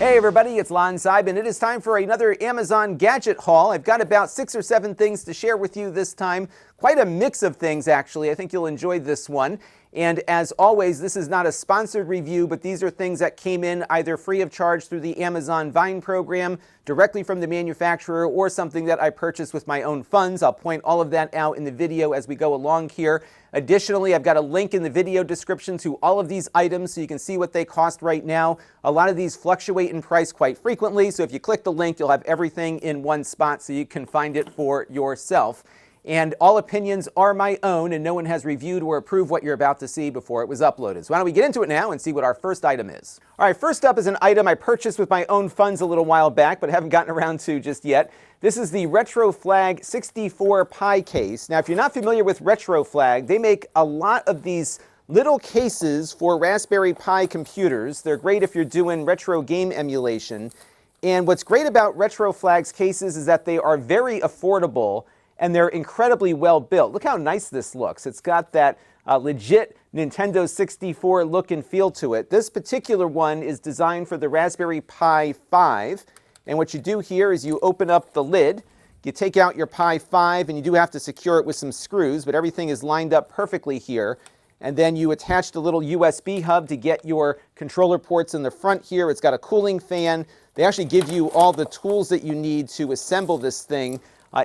Hey everybody, it's Lon.TV, and it is time for another Amazon gadget haul. I've got about 6 or 7 things to share with you this time. Quite a mix of things, actually. I think you'll enjoy this one. And as always, this is not a sponsored review, but these are things that came in either free of charge through the Amazon Vine program, directly from the manufacturer, or something that I purchased with my own funds. I'll point all of that out in the video as we go along here. Additionally, I've got a link in the video description to all of these items so you can see what they cost right now. A lot of these fluctuate in price quite frequently, so if you click the link, you'll have everything in one spot so you can find it for yourself. And all opinions are my own, and no one has reviewed or approved what you're about to see before it was uploaded. So why don't we get into it now and see what our first item is. All right, first up is an item I purchased with my own funds a little while back, but haven't gotten around to just yet. This is the Retroflag 64 Pi case. Now, if you're not familiar with Retroflag, they make a lot of these little cases for Raspberry Pi computers. They're great if you're doing retro game emulation. And what's great about Retroflag's cases is that they are very affordable and they're incredibly well built. Look how nice this looks. It's got that legit Nintendo 64 look and feel to it. This particular one is designed for the Raspberry Pi 5. And what you do here is you open up the lid, you take out your Pi 5, and you do have to secure it with some screws, but everything is lined up perfectly here. And then you attach the little USB hub to get your controller ports in the front here. It's got a cooling fan. They actually give you all the tools that you need to assemble this thing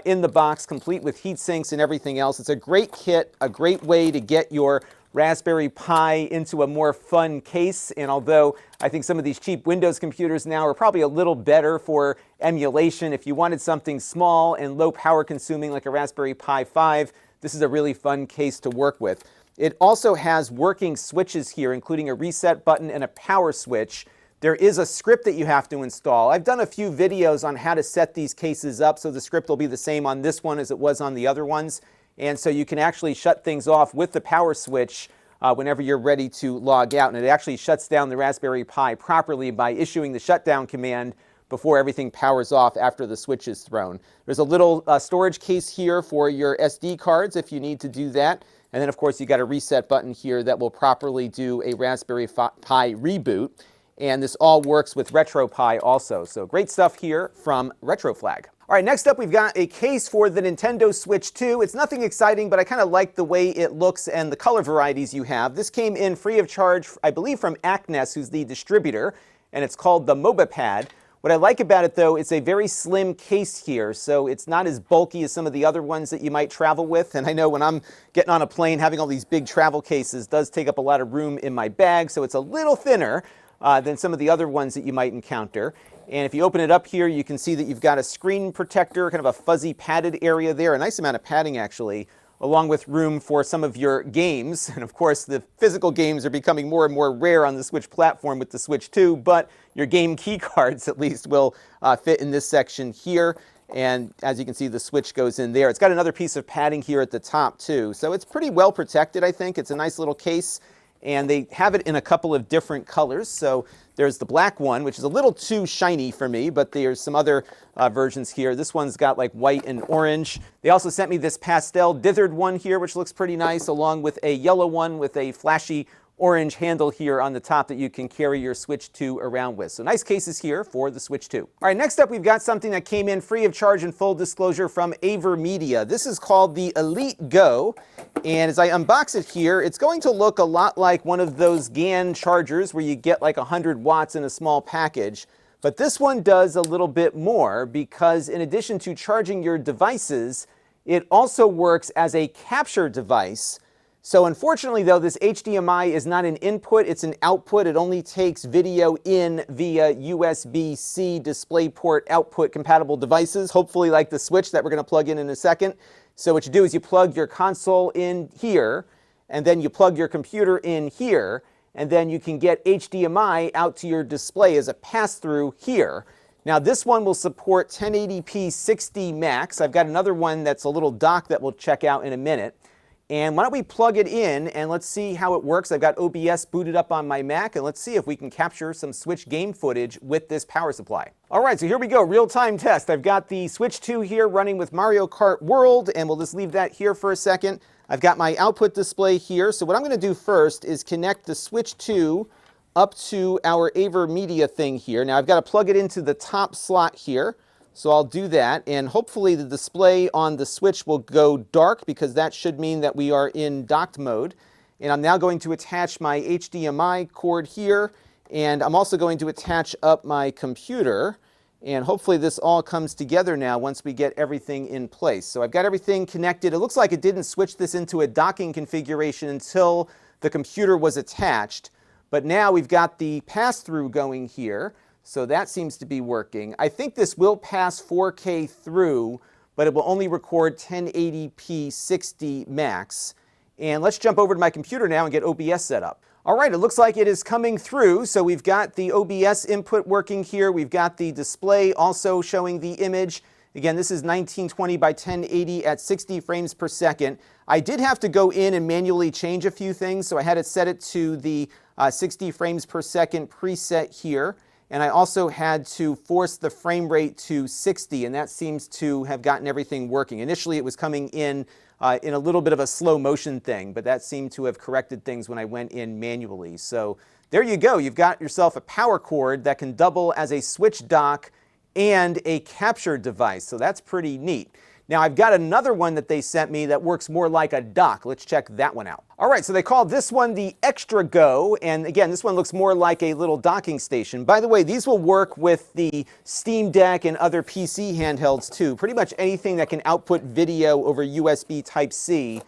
in the box, complete with heat sinks and everything else. It's a great kit, a great way to get your Raspberry Pi into a more fun case. And although I think some of these cheap Windows computers now are probably a little better for emulation, if you wanted something small and low power consuming like a Raspberry Pi 5, this is a really fun case to work with. It also has working switches here, including a reset button and a power switch. There is a script that you have to install. I've done a few videos on how to set these cases up, so the script will be the same on this one as it was on the other ones. And so you can actually shut things off with the power switch whenever you're ready to log out. And it actually shuts down the Raspberry Pi properly by issuing the shutdown command before everything powers off after the switch is thrown. There's a little storage case here for your SD cards if you need to do that. And then, of course, you got a reset button here that will properly do a Raspberry Pi reboot. And this all works with RetroPie also. So great stuff here from Retroflag. All right, next up we've got a case for the Nintendo Switch 2. It's nothing exciting, but I kind of like the way it looks and the color varieties you have. This came in free of charge, I believe, from Acnes, who's the distributor, and it's called the Mobapad. What I like about it, though, it's a very slim case here, so it's not as bulky as some of the other ones that you might travel with. And I know when I'm getting on a plane, having all these big travel cases does take up a lot of room in my bag, so it's a little thinner than some of the other ones that you might encounter. And if you open it up here, you can see that you've got a screen protector, kind of a fuzzy padded area there, a nice amount of padding actually, along with room for some of your games. And of course, the physical games are becoming more and more rare on the Switch platform with the Switch 2, but your game key cards at least will fit in this section here. And as you can see, the Switch goes in there. It's got another piece of padding here at the top too. So it's pretty well protected, I think. It's a nice little case. And they have it in a couple of different colors. So there's the black one, which is a little too shiny for me, but there's some other versions here. This one's got like white and orange. They also sent me this pastel dithered one here, which looks pretty nice, along with a yellow one with a flashy orange handle here on the top that you can carry your Switch 2 around with. So nice cases here for the Switch 2. All right, next up we've got something that came in free of charge and full disclosure from AverMedia. This is called the Elite Go, and as I unbox it here, it's going to look a lot like one of those GAN chargers where you get like 100 watts in a small package. But this one does a little bit more because in addition to charging your devices, it also works as a capture device. So unfortunately, though, this HDMI is not an input, it's an output. It only takes video in via USB-C DisplayPort output compatible devices, hopefully like the Switch that we're going to plug in a second. So what you do is you plug your console in here, and then you plug your computer in here, and then you can get HDMI out to your display as a pass-through here. Now this one will support 1080p 60 max. I've got another one that's a little dock that we'll check out in a minute. And why don't we plug it in and let's see how it works. I've got OBS booted up on my Mac, and let's see if we can capture some Switch game footage with this power supply. All right, so here we go, real-time test. I've got the Switch 2 here running with Mario Kart World, and we'll just leave that here for a second. I've got my output display here, so what I'm going to do first is connect the Switch 2 up to our AverMedia thing here. Now I've got to plug it into the top slot here. So I'll do that, and hopefully the display on the switch will go dark, because that should mean that we are in docked mode. And I'm now going to attach my HDMI cord here, and I'm also going to attach up my computer. And hopefully this all comes together now once we get everything in place. So I've got everything connected. It looks like it didn't switch this into a docking configuration until the computer was attached. But now we've got the pass-through going here. So that seems to be working. I think this will pass 4K through, but it will only record 1080p 60 max. And let's jump over to my computer now and get OBS set up. All right, it looks like it is coming through. So we've got the OBS input working here. We've got the display also showing the image. Again, this is 1920 by 1080 at 60 frames per second. I did have to go in and manually change a few things. So I had it set it to the 60 frames per second preset here. And I also had to force the frame rate to 60, and that seems to have gotten everything working. Initially, it was coming in a little bit of a slow motion thing, but that seemed to have corrected things when I went in manually. So there you go. You've got yourself a power cord that can double as a switch dock and a capture device. So that's pretty neat. Now I've got another one that they sent me that works more like a dock. Let's check that one out. All right, so they call this one the Xtra Go, and again, this one looks more like a little docking station. By the way, these will work with the Steam Deck and other PC handhelds too. Pretty much anything that can output video over USB Type-C,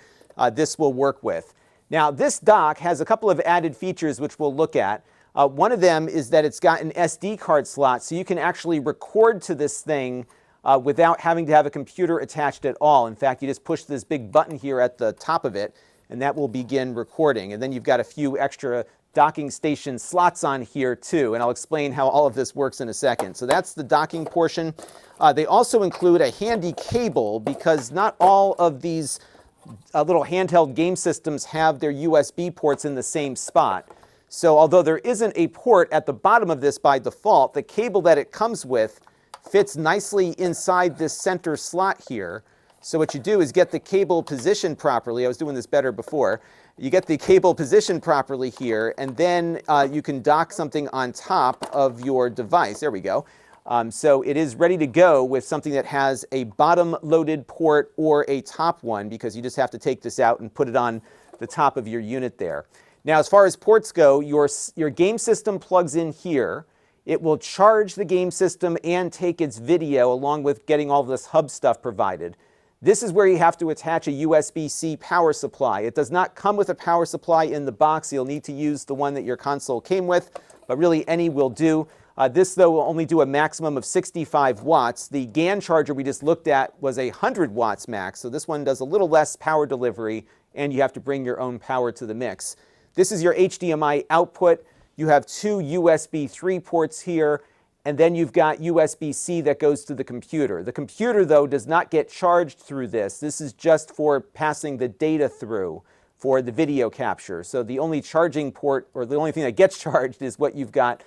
this will work with. Now this dock has a couple of added features which we'll look at. One of them is that it's got an SD card slot, so you can actually record to this thing without having to have a computer attached at all. In fact, you just push this big button here at the top of it, and that will begin recording. And then you've got a few extra docking station slots on here too, and I'll explain how all of this works in a second. So that's the docking portion. They also include a handy cable, because not all of these little handheld game systems have their USB ports in the same spot. So although there isn't a port at the bottom of this by default, the cable that it comes with fits nicely inside this center slot here. So what you do is get the cable positioned properly. I was doing this better before. You get the cable positioned properly here, and then you can dock something on top of your device. There we go. So it is ready to go with something that has a bottom-loaded port or a top one, because you just have to take this out and put it on the top of your unit there. Now, as far as ports go, your game system plugs in here. It will charge the game system and take its video, along with getting all this hub stuff provided. This is where you have to attach a USB-C power supply. It does not come with a power supply in the box. You'll need to use the one that your console came with, but really any will do. This, though, will only do a maximum of 65 watts. The GAN charger we just looked at was 100 watts max, so this one does a little less power delivery, and you have to bring your own power to the mix. This is your HDMI output. You have two USB 3 ports here, and then you've got USB-C that goes to the computer. The computer, though, does not get charged through this. This is just for passing the data through for the video capture. So the only charging port, or the only thing that gets charged, is what you've got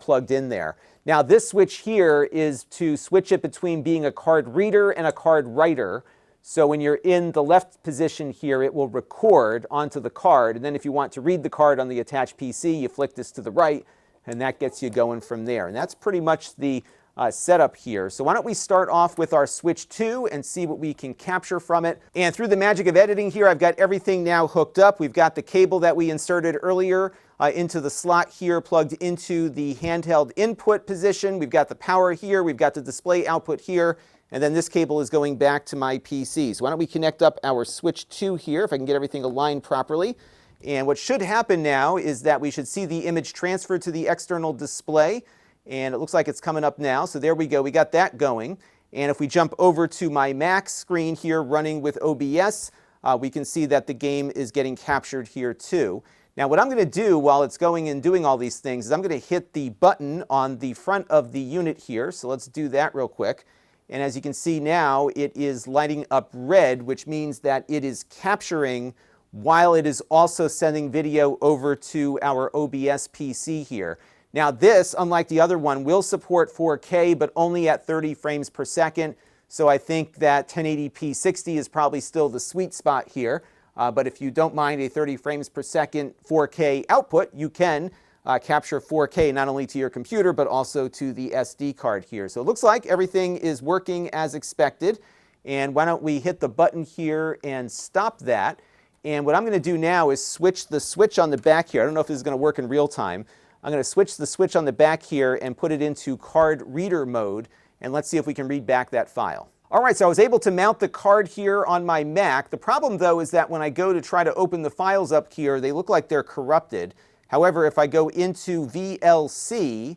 plugged in there. Now this switch here is to switch it between being a card reader and a card writer. So when you're in the left position here, it will record onto the card, and then if you want to read the card on the attached PC, you flick this to the right, and that gets you going from there. And that's pretty much the setup here. So why don't we start off with our Switch 2 and see what we can capture from it. And through the magic of editing here, I've got everything now hooked up. We've got the cable that we inserted earlier into the slot here, plugged into the handheld input position. We've got the power here. We've got the display output here. And then this cable is going back to my PC. So why don't we connect up our Switch 2 here, if I can get everything aligned properly. And what should happen now is that we should see the image transferred to the external display. And it looks like it's coming up now. So there we go. We got that going. And if we jump over to my Mac screen here running with OBS, we can see that the game is getting captured here too. Now what I'm going to do while it's going and doing all these things is I'm going to hit the button on the front of the unit here. So let's do that real quick. And as you can see now, it is lighting up red, which means that it is capturing while it is also sending video over to our OBS PC here. Now this, unlike the other one, will support 4K, but only at 30 frames per second. So I think that 1080p 60 is probably still the sweet spot here. But if you don't mind a 30 frames per second 4K output, you can capture 4K not only to your computer but also to the SD card here. So it looks like everything is working as expected. And why don't we hit the button here and stop that. And what I'm going to do now is switch the switch on the back here. I don't know if this is going to work in real time. I'm going to switch the switch on the back here and put it into card reader mode. And let's see if we can read back that file. All right, so I was able to mount the card here on my Mac. The problem, though, is that when I go to try to open the files up here, they look like they're corrupted. However, if I go into VLC,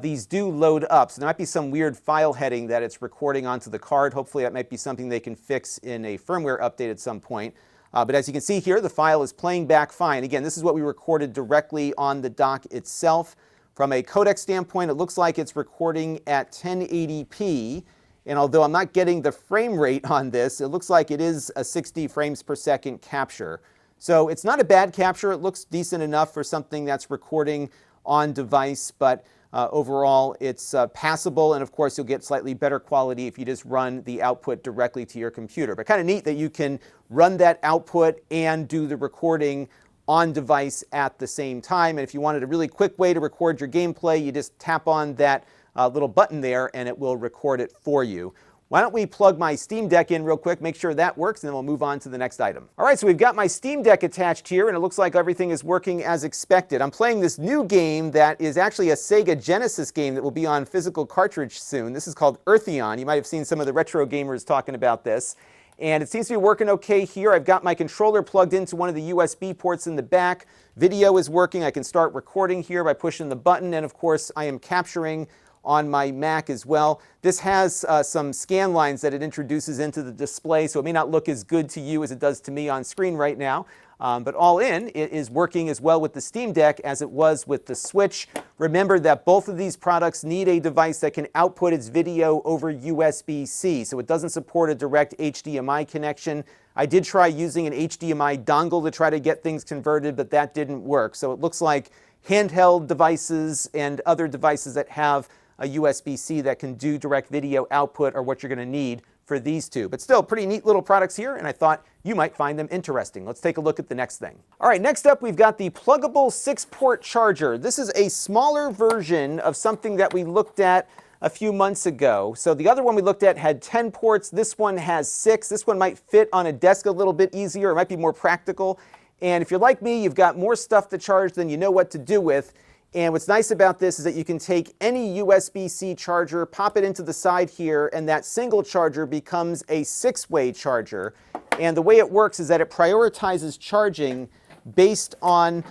these do load up. So there might be some weird file heading that it's recording onto the card. Hopefully that might be something they can fix in a firmware update at some point. But as you can see here, the file is playing back fine. Again, this is what we recorded directly on the dock itself. From a codec standpoint, it looks like it's recording at 1080p. And although I'm not getting the frame rate on this, it looks like it is a 60 frames per second capture. So it's not a bad capture. It looks decent enough for something that's recording on device, but overall it's passable, and of course you'll get slightly better quality if you just run the output directly to your computer. But kind of neat that you can run that output and do the recording on device at the same time. And if you wanted a really quick way to record your gameplay, you just tap on that little button there and it will record it for you. Why don't we plug my Steam Deck in real quick, make sure that works, and then we'll move on to the next item. All right, so we've got my Steam Deck attached here, and it looks like everything is working as expected. I'm playing this new game that is actually a Sega Genesis game that will be on physical cartridge soon. This is called Eartheon. You might have seen some of the retro gamers talking about this. And it seems to be working okay here. I've got my controller plugged into one of the USB ports in the back. Video is working. I can start recording here by pushing the button, and of course I am capturing on my Mac as well. This has some scan lines that it introduces into the display, so it may not look as good to you as it does to me on screen right now. But all in, it is working as well with the Steam Deck as it was with the Switch. Remember that both of these products need a device that can output its video over USB-C, so it doesn't support a direct HDMI connection. I did try using an HDMI dongle to try to get things converted, but that didn't work. So it looks like handheld devices and other devices that have a USB-C that can do direct video output are what you're going to need for these two. But still, pretty neat little products here, and I thought you might find them interesting. Let's take a look at the next thing. All right, next up we've got the Plugable 6-port charger. This is a smaller version of something that we looked at a few months ago. So the other one we looked at had 10 ports. This one has 6. This one might fit on a desk a little bit easier. It might be more practical. And if you're like me, you've got more stuff to charge than you know what to do with. And what's nice about this is that you can take any USB-C charger, pop it into the side here, and that single charger becomes a 6-way charger. And the way it works is that it prioritizes charging based on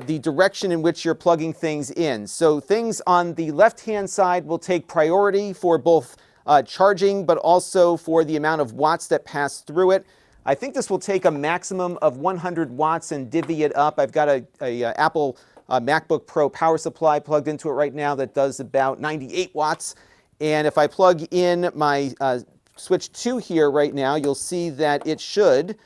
the direction in which you're plugging things in. So things on the left-hand side will take priority for both charging, but also for the amount of watts that pass through it. I think this will take a maximum of 100 watts and divvy it up. I've got a Apple MacBook Pro power supply plugged into it right now that does about 98 watts. And if I plug in my Switch 2 here right now, you'll see that it should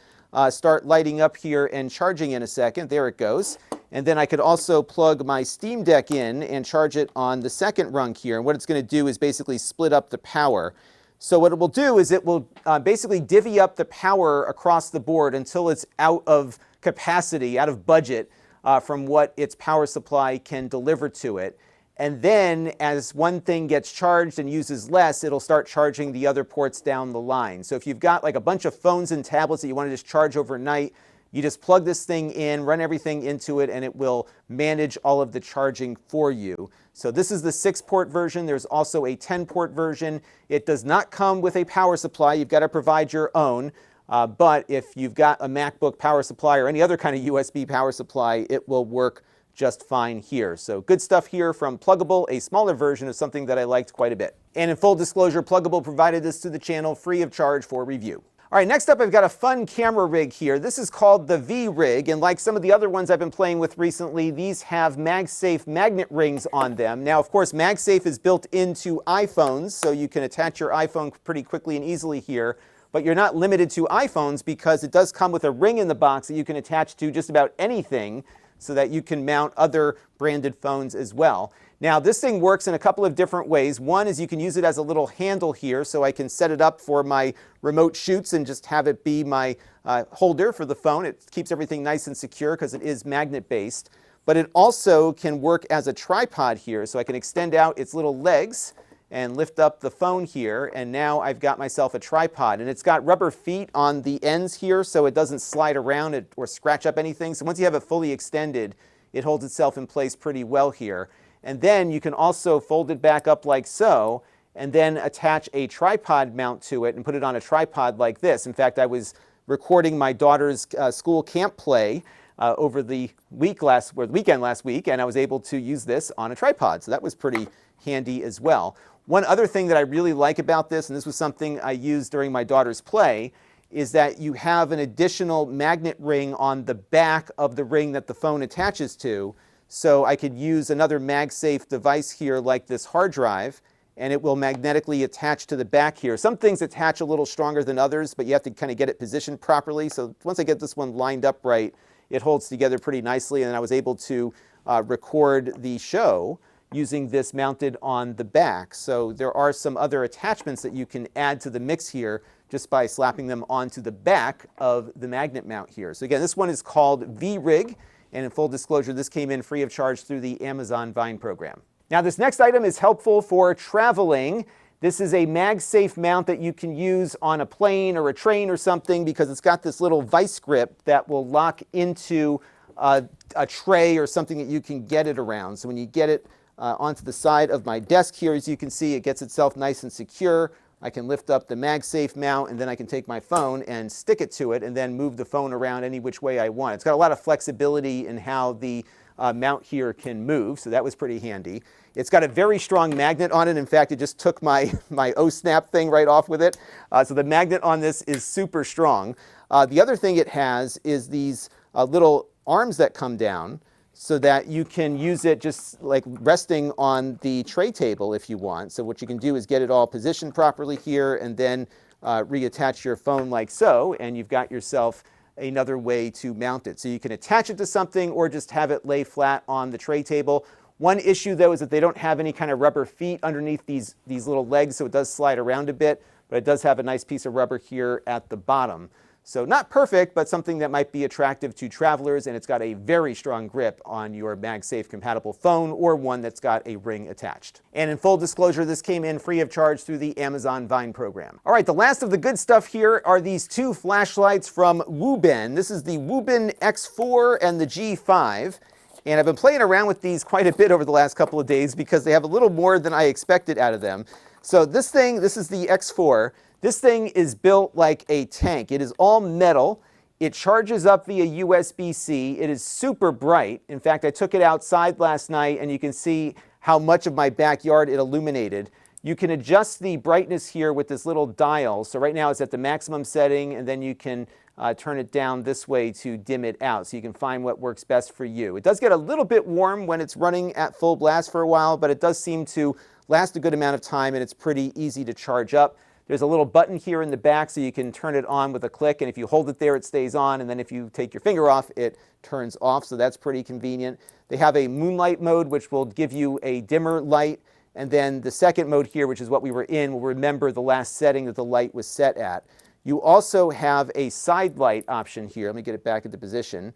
start lighting up here and charging in a second. There it goes. And then I could also plug my Steam Deck in and charge it on the second rung here. And what it's going to do is basically split up the power. So what it will do is it will basically divvy up the power across the board until it's out of capacity, out of budget, from what its power supply can deliver to it. And then as one thing gets charged and uses less, it'll start charging the other ports down the line. So if you've got like a bunch of phones and tablets that you want to just charge overnight, you just plug this thing in, run everything into it, and it will manage all of the charging for you. So this is the 6-port version. There's also a 10-port version. It does not come with a power supply. You've got to provide your own. But if you've got a MacBook power supply or any other kind of USB power supply, it will work just fine here. So good stuff here from Plugable, a smaller version of something that I liked quite a bit. And in full disclosure, Plugable provided this to the channel free of charge for review. All right, next up I've got a fun camera rig here. This is called the Vrig, and like some of the other ones I've been playing with recently, these have Magsafe magnet rings on them. Now, of course, Magsafe is built into iPhones, so you can attach your iPhone pretty quickly and easily here. But you're not limited to iPhones because it does come with a ring in the box that you can attach to just about anything so that you can mount other branded phones as well. Now, this thing works in a couple of different ways. One is you can use it as a little handle here, so I can set it up for my remote shoots and just have it be my holder for the phone. It keeps everything nice and secure because it is magnet-based. but it also can work as a tripod here. So I can extend out its little legs and lift up the phone here, and now I've got myself a tripod. And it's got rubber feet on the ends here so it doesn't slide around or scratch up anything. So once you have it fully extended, it holds itself in place pretty well here. And then you can also fold it back up like so, and then attach a tripod mount to it and put it on a tripod like this. In fact, I was recording my daughter's school camp play over the weekend last week, and I was able to use this on a tripod. So that was pretty handy as well. One other thing that I really like about this, and this was something I used during my daughter's play, is that you have an additional magnet ring on the back of the ring that the phone attaches to. So I could use another MagSafe device here like this hard drive, and it will magnetically attach to the back here. Some things attach a little stronger than others, but you have to kind of get it positioned properly. So once I get this one lined up right, it holds together pretty nicely, and I was able to record the show using this mounted on the back. So there are some other attachments that you can add to the mix here just by slapping them onto the back of the magnet mount here. So again, this one is called Vrig, and in full disclosure, this came in free of charge through the Amazon Vine program. Now this next item is helpful for traveling. This is a MagSafe mount that you can use on a plane or a train or something because it's got this little vice grip that will lock into a tray or something that you can get it around. So when you get it onto the side of my desk here, as you can see, it gets itself nice and secure. I can lift up the MagSafe mount, and then I can take my phone and stick it to it and then move the phone around any which way I want. It's got a lot of flexibility in how the mount here can move, so that was pretty handy. It's got a very strong magnet on it. In fact, it just took my O-snap thing right off with it. So the magnet on this is super strong. The other thing it has is these little arms that come down, so that you can use it just like resting on the tray table if you want. So what you can do is get it all positioned properly here and then reattach your phone like so, and you've got yourself another way to mount it. So you can attach it to something or just have it lay flat on the tray table. One issue though is that they don't have any kind of rubber feet underneath these little legs, so it does slide around a bit, but it does have a nice piece of rubber here at the bottom. So not perfect, but something that might be attractive to travelers, and it's got a very strong grip on your MagSafe compatible phone or one that's got a ring attached. And in full disclosure, this came in free of charge through the Amazon Vine program. All right, the last of the good stuff here are these two flashlights from Wuben. This is the Wuben X4 and the G5. And I've been playing around with these quite a bit over the last couple of days because they have a little more than I expected out of them. So this is the X4. This thing is built like a tank. It is all metal. It charges up via USB-C. It is super bright. In fact, I took it outside last night and you can see how much of my backyard it illuminated. You can adjust the brightness here with this little dial. So right now it's at the maximum setting, and then you can turn it down this way to dim it out, so you can find what works best for you. It does get a little bit warm when it's running at full blast for a while, but it does seem to last a good amount of time, and it's pretty easy to charge up. There's a little button here in the back so you can turn it on with a click, and if you hold it there, it stays on, and then if you take your finger off, it turns off, so that's pretty convenient. They have a moonlight mode, which will give you a dimmer light, and then the second mode here, which is what we were in, will remember the last setting that the light was set at. You also have a side light option here. Let me get it back into position.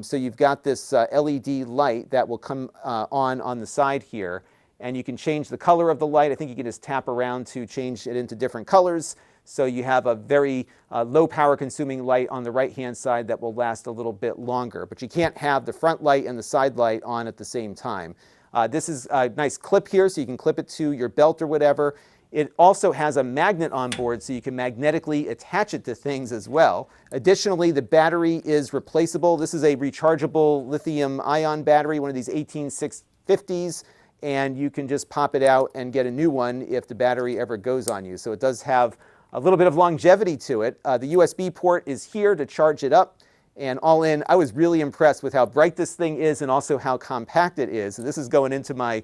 So you've got this LED light that will come on the side here, and you can change the color of the light. I think you can just tap around to change it into different colors. So you have a very low power consuming light on the right hand side that will last a little bit longer, but you can't have the front light and the side light on at the same time. This is a nice clip here, so you can clip it to your belt or whatever. It also has a magnet on board, so you can magnetically attach it to things as well. Additionally, the battery is replaceable. This is a rechargeable lithium-ion battery, one of these 18650s, and you can just pop it out and get a new one if the battery ever goes on you. So it does have a little bit of longevity to it. The USB port is here to charge it up. And all in, I was really impressed with how bright this thing is and also how compact it is. And this is going into my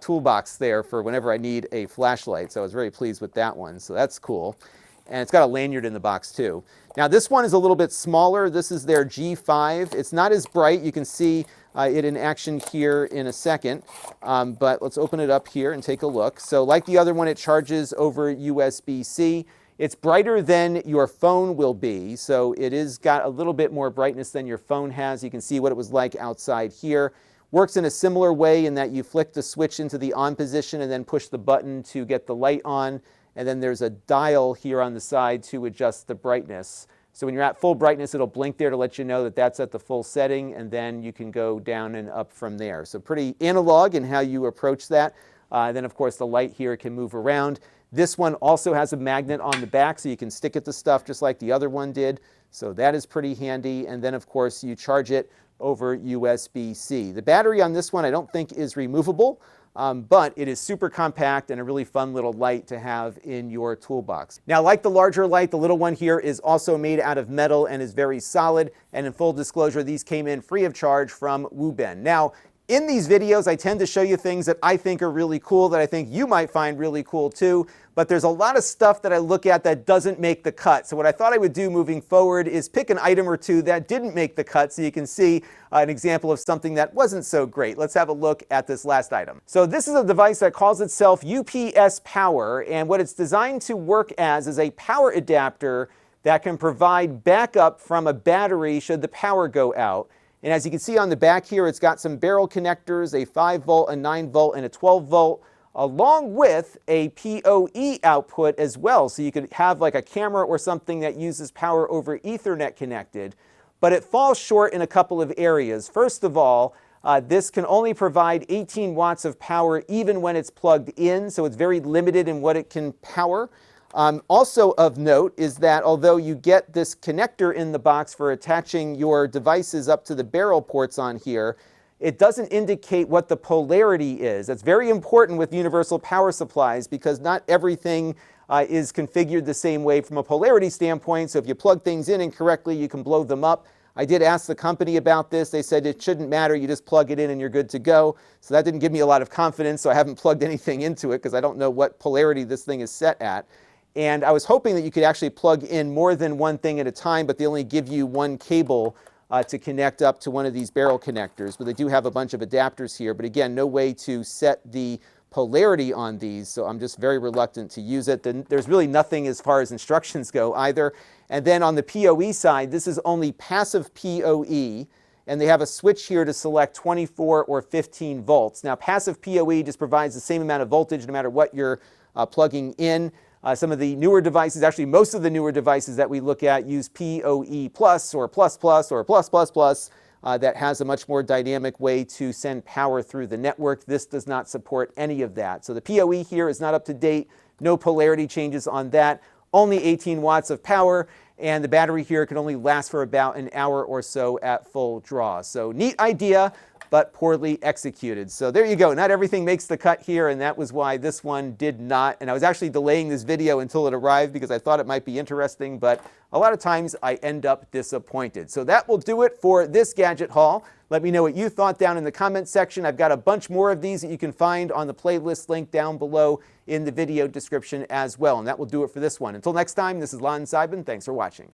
toolbox there for whenever I need a flashlight. So I was very pleased with that one. So that's cool. And it's got a lanyard in the box too. Now this one is a little bit smaller. This is their G5. It's not as bright. You can see it in action here in a second. But let's open it up here and take a look. So like the other one, it charges over USB-C. It's brighter than your phone will be, so it is got a little bit more brightness than your phone has. You can see what it was like outside here. Works in a similar way in that you flick the switch into the on position and then push the button to get the light on, and then there's a dial here on the side to adjust the brightness. So when you're at full brightness, it'll blink there to let you know that that's at the full setting, and then you can go down and up from there. So pretty analog in how you approach that. Then of course the light here can move around. This one also has a magnet on the back, so you can stick it to stuff just like the other one did. So that is pretty handy. And then of course you charge it over USB-C. The battery on this one I don't think is removable, but it is super compact and a really fun little light to have in your toolbox. Now, like the larger light, the little one here is also made out of metal and is very solid. And in full disclosure, these came in free of charge from Wuben. Now, in these videos, I tend to show you things that I think are really cool, that I think you might find really cool too, but there's a lot of stuff that I look at that doesn't make the cut. So what I thought I would do moving forward is pick an item or two that didn't make the cut so you can see an example of something that wasn't so great. Let's have a look at this last item. So this is a device that calls itself UPS Power, and what it's designed to work as is a power adapter that can provide backup from a battery should the power go out. And as you can see on the back here, it's got some barrel connectors, a 5 volt, a 9 volt, and a 12 volt, along with a PoE output as well. So you could have like a camera or something that uses power over Ethernet connected. But it falls short in a couple of areas. First of all, this can only provide 18 watts of power even when it's plugged in, so it's very limited in what it can power. Also of note is that although you get this connector in the box for attaching your devices up to the barrel ports on here, it doesn't indicate what the polarity is. That's very important with universal power supplies because not everything is configured the same way from a polarity standpoint. So if you plug things in incorrectly, you can blow them up. I did ask the company about this. They said it shouldn't matter. You just plug it in and you're good to go. So that didn't give me a lot of confidence. So I haven't plugged anything into it because I don't know what polarity this thing is set at. And I was hoping that you could actually plug in more than one thing at a time, but they only give you one cable to connect up to one of these barrel connectors. But they do have a bunch of adapters here. But again, no way to set the polarity on these, so I'm just very reluctant to use it. Then there's really nothing as far as instructions go either. And then on the PoE side, this is only passive PoE, and they have a switch here to select 24 or 15 volts. Now, passive PoE just provides the same amount of voltage no matter what you're plugging in. Some of the newer devices, actually most of the newer devices that we look at use PoE plus or plus plus or plus plus plus that has a much more dynamic way to send power through the network. This does not support any of that. So the PoE here is not up to date, no polarity changes on that, only 18 watts of power, and the battery here can only last for about an hour or so at full draw. So neat idea, but poorly executed. So there you go. Not everything makes the cut here, and that was why this one did not. And I was actually delaying this video until it arrived because I thought it might be interesting, but a lot of times I end up disappointed. So that will do it for this gadget haul. Let me know what you thought down in the comments section. I've got a bunch more of these that you can find on the playlist link down below in the video description as well. And that will do it for this one. Until next time, this is Lon.TV. Thanks for watching.